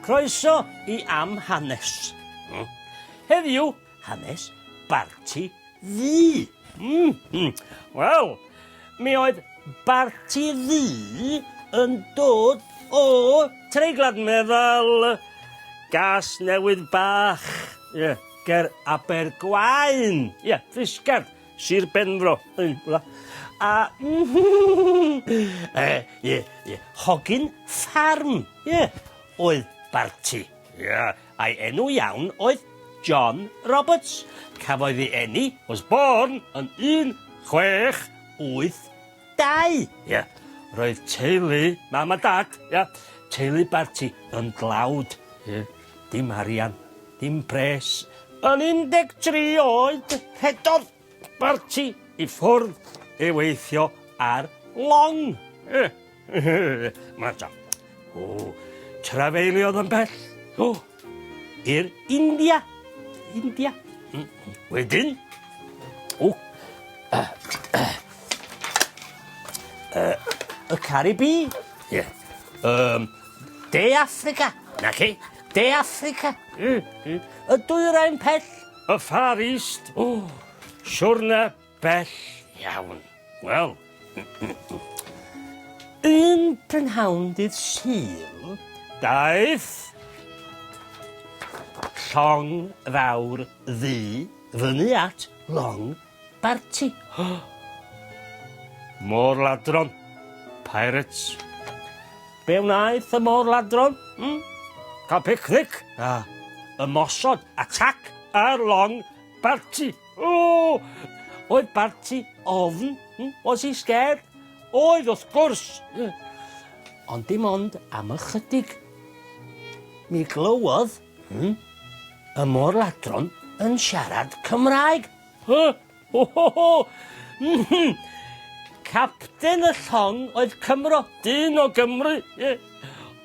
Croeso I am hanes. Heddiw, hanes Barti Ddu. Wel, mi oedd Barti Ddu yn dod o Treiglad meddwl gas newydd bach. Ger Abergwaun. Ffisgard, Sir Benfro. A Hogyn Ffarm. Oedd Barti. A'i enw iawn oedd John Roberts. Cafodd ei eni was born yn 1682. Roedd teulu, mam a dad, teulu Barti yn dlawd. Dim arian, dim pres. Yn 13 oed, rhedodd Barti I ffwrdd I weithio ar long. Trafeiliodd yn bell. I'r India. Wedyn. Y Caribi. De Affrica. Na chi? De Affrica. Y Dwyrain pell. Y Far East. Siwrna bell iawn. Wel. Un prynhawn dydd Sul. Daeth llong fawr ddu fyny at long Barti. Môr-ladron. Pirates. Be wnaeth y môr-ladron? Cael picnic. Ymosod. Attack ar long Barti. Oedd Barti ofn? Was he scared? Oedd wrth gwrs. Ond dim ond am ychydig. Mi glywodd y môr-ladron yn siarad Cymraeg. Capten y llong oedd Cymro, dyn o Gymru,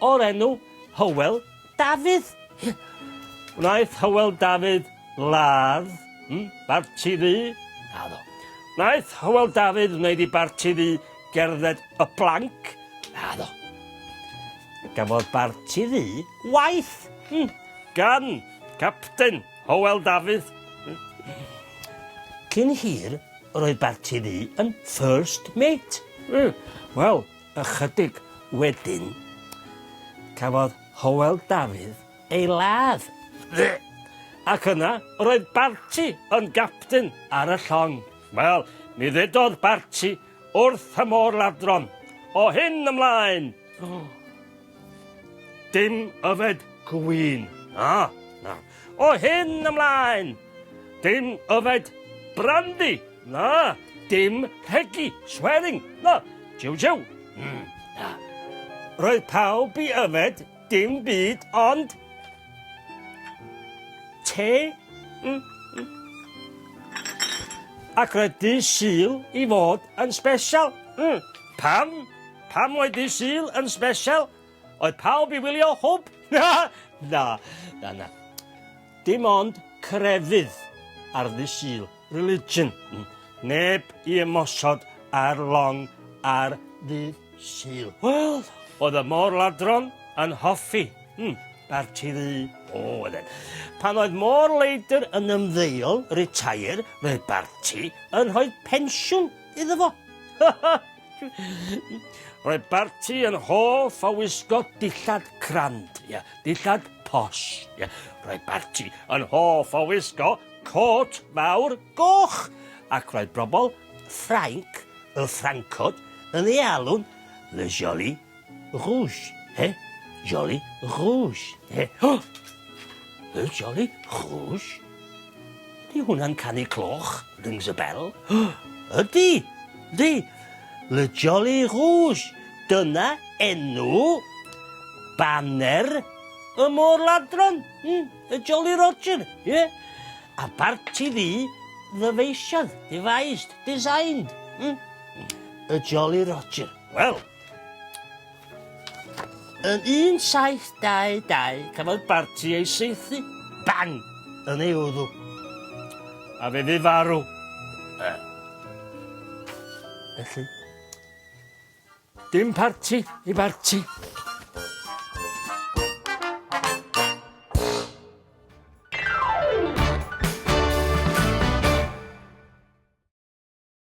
o'r enw Hywel Dafydd. Wnaeth Hywel Dafydd ladd Barti Ddu. Naddo. Wnaeth Hywel Dafydd wneud I Barti Ddu gerdded y blanc. Naddo. Gafodd Barti Ddu waith gan Capten Hywel Dafydd. Cyn hir, roedd Barti Ddu yn first mate. Wel, ychydig wedyn, cafodd Hywel Dafydd ei ladd. Ac yna, roedd Barti yn gapten ar y llong. Wel, mi ddedodd Barti wrth y môr-ladron. O hyn ymlaen. Dim yfed gwyn. Na. O hyn ymlaen. Dim yfed brandy. Na. Dim rhegi. Swearing. Na. Jiw. Roedd pawb I yfed dim byd ond te. Ac roedd Dysgu Sul I fod yn special. Pam? Pam oedd Dysgu Sul yn special? Oedd pawb I wylio hwb? Na. Dim ond crefydd ar Dysgu Sul. Religion. Neb I ymosod ar long ar Dysgu Sul. Wel, oedd y môr-ladron yn hoffi. Barti Ddu. Wedyn. Pan oedd môr-leidr yn ymddeol, retire, roedd Barti yn rhoi pensiwn iddo fo. Roedd Barti yn hoff o wisgo dillad crand, dillad posh. Roedd Barti yn hoff o wisgo cot fawr goch. Ac roedd brobl Ffrainc, y Ffrancod, yn ei alw'n le Joli Rouge. Joli Rouge. Le Joli Rouge? Ydy hwnna'n canu cloch? Rings a bell? Ydy. Le Joli Rouge. Dyna enw banner y môr-ladron. Y Jolly Roger. A Barti Ddu ddyfeisiodd, devised, designed. Y Jolly Roger. Wel, yn 1722, cafodd Barti ei saethu, bang, yn ei wddw. A fe fu farw. Felly, dim parti I Barti.